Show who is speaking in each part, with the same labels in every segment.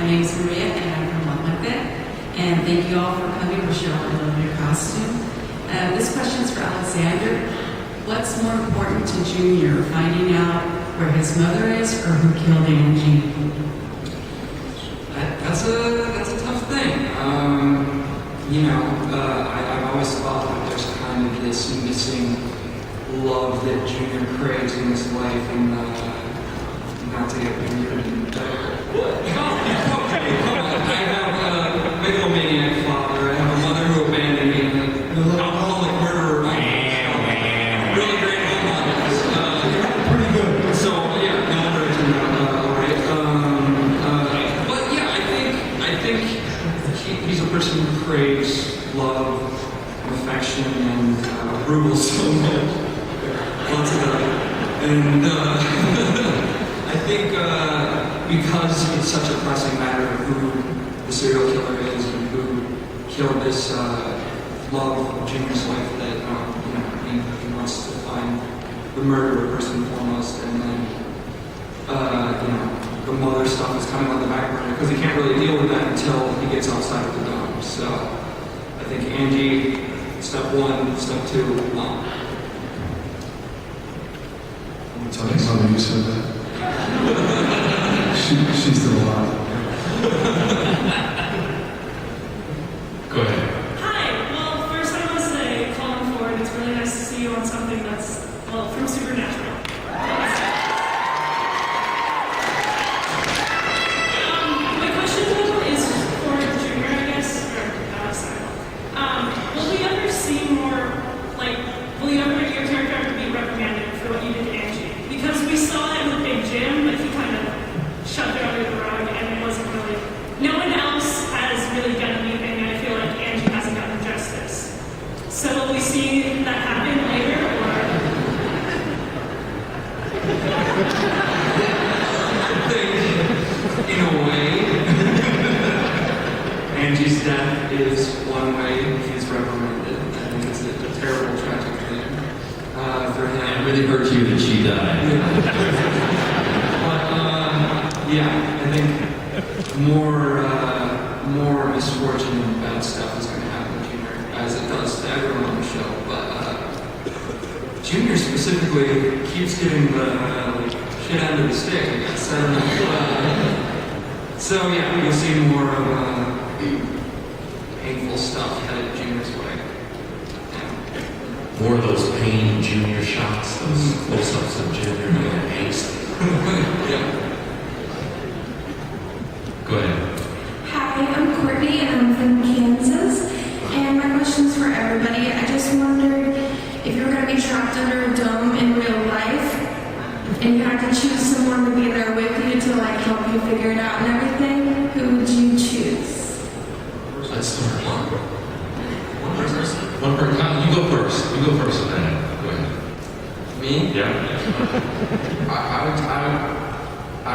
Speaker 1: name is Maria, and I'm from Lubbock. And thank you all for coming. Michelle, I love your costume. This question is for Alexander. What's more important to Junior, finding out where his mother is or who killed Angie?
Speaker 2: That's a tough thing. I've always thought that there's kind of this missing love that Junior craves in his life, and not to get weird. What? Okay, come on. I have a megalomaniac father. I have a mother who abandoned me, and an alcoholic murderer. Really great role models.
Speaker 3: Pretty good.
Speaker 2: So yeah, no wonder I turned out alright. But yeah, I think he's a person who craves love, affection, and approval so much. Lots of that. And I think because it's such a pressing matter who the serial killer is and who killed this love of Junior's life, that he wants to find the murderer first and foremost, and then the mother stuff is kind of on the back burner because he can't really deal with that until he gets outside of the dome. So I think Angie, step one, step two, mom.
Speaker 3: I'm tell you something, you said that. She's still alive.
Speaker 4: Go ahead.
Speaker 5: Hi. Well, first I want to say, Colin Ford, it's really nice to see you on something that's, from Supernatural. My question though is for Junior, I guess, or sorry. Will we ever see more, will you ever get your character ever be reprimanded for what you did to Angie? Because we saw it with Big Jim, but he kind of shoved it under the rug, and it wasn't really. No one else has really done anything, and I feel like Angie hasn't gotten justice. So will we see that happen later, or?
Speaker 2: I think, in a way, Angie's death is one way he's reprimanded. I think it's a terrible, tragic thing for him.
Speaker 4: It really hurt you that she died.
Speaker 2: But I think more misfortune and bad stuff is going to happen to Junior, as it does to everyone on the show. But Junior specifically keeps getting the shit end of the stick, I guess. I don't know. So yeah, you'll see more of painful stuff headed Junior's way.
Speaker 4: More of those pain Junior shots, those close-ups of Junior and angst.
Speaker 2: Yeah.
Speaker 4: Go ahead.
Speaker 6: Hi, I'm Courtney and I'm from Kansas. And my question's for everybody. I just wondered if you were going to be trapped under a dome in real life and you had to choose someone to be there with you to help you figure it out and everything, who would you choose?
Speaker 4: Let's start. One person. You go first. You go first, then. Go ahead.
Speaker 7: Me?
Speaker 4: Yeah.
Speaker 7: I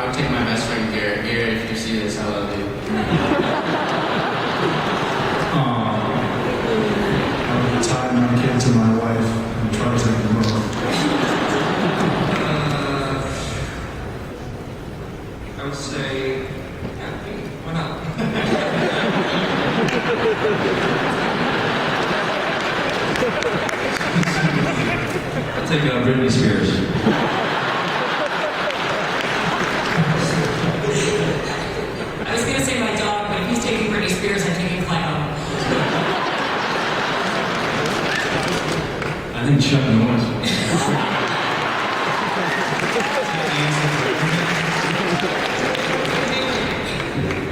Speaker 7: would take my best friend Garrett. Garrett, if you see this, I love you.
Speaker 3: I would tie my kid to my wife and try to take them both.
Speaker 2: I would say, why not?
Speaker 4: I'll take Britney Spears.
Speaker 1: I was going to say my dog, but if he's taking Britney Spears, I'm taking Clown.
Speaker 3: I think Chuck Norris.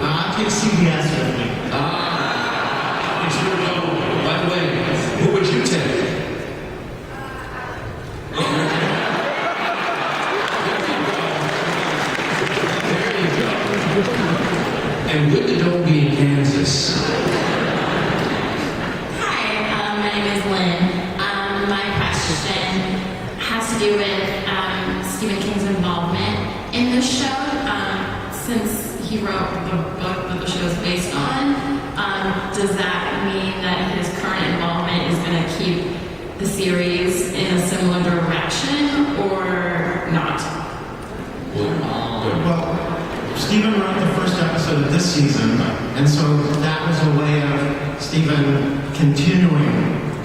Speaker 8: I can see the answer with me.
Speaker 4: It's your go. By the way, who would you take? There you go. And would the dome be in Kansas?
Speaker 9: Hi, my name is Lynn. My question has to do with Stephen King's involvement in the show. Since he wrote the book that the show is based on, does that mean that his current involvement is going to keep the series in a similar direction or not?
Speaker 8: Well, Stephen wrote the first episode of this season, and so that was a way of Stephen continuing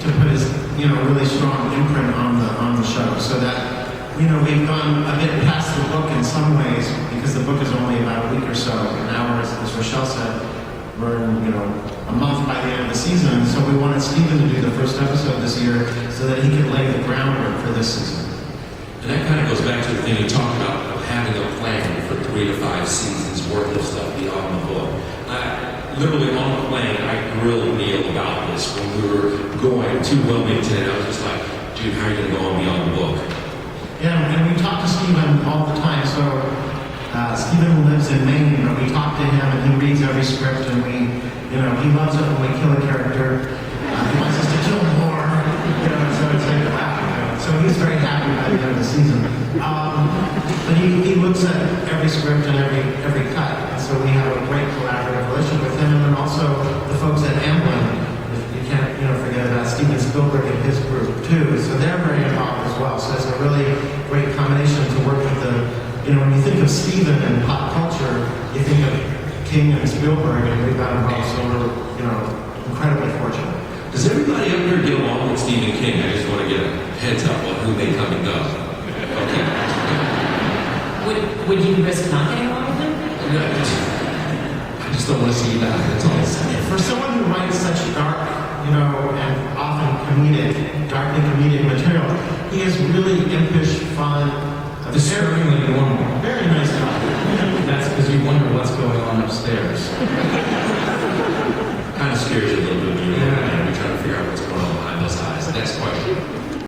Speaker 8: to put his, really strong imprint on the show, so that, we've gone a bit past the book in some ways, because the book is only about a week or so, and now, as Rochelle said, we're in, a month by the end of the season, and so we wanted Stephen to do the first episode this year so that he could lay the groundwork for this season.
Speaker 4: And that kind of goes back to the thing you talked about of having a plan for 3 to 5 seasons worth of stuff beyond the book. Literally on the plane, I grilled Neil about this when we were going to Wilmington. I was just like, dude, how are you going to go on beyond the book?
Speaker 8: Yeah, and we talk to Stephen all the time. So Stephen lives in Maine, but we talk to him and he reads every script, and he loves it when we kill a character. He wants us to kill more, so it's like, wow. So he's very happy by the end of the season. But he looks at every script and every cut, and so we have a great collaborative relationship with him, and then also the folks at Amblin. You can't forget about Steven Spielberg and his group too. So they're very involved as well. So it's a really great combination to work with the. When you think of Steven and pop culture, you think of King and Spielberg, and we've got involved. So we're incredibly fortunate.
Speaker 4: Does everybody up here get along with Stephen King? I just want to get a heads up on who may come and go. Okay.
Speaker 10: Would you risk not getting along with him?
Speaker 4: I just don't want to see you die. That's all.
Speaker 8: For someone who writes such dark, and often darkly comedic material, he is really impish, fun,
Speaker 7: Disturbingly normal.
Speaker 8: very nice guy.
Speaker 7: That's because you wonder what's going on upstairs.
Speaker 4: Kind of scares you a little bit when you're trying to figure out what's going on behind those eyes. Next question.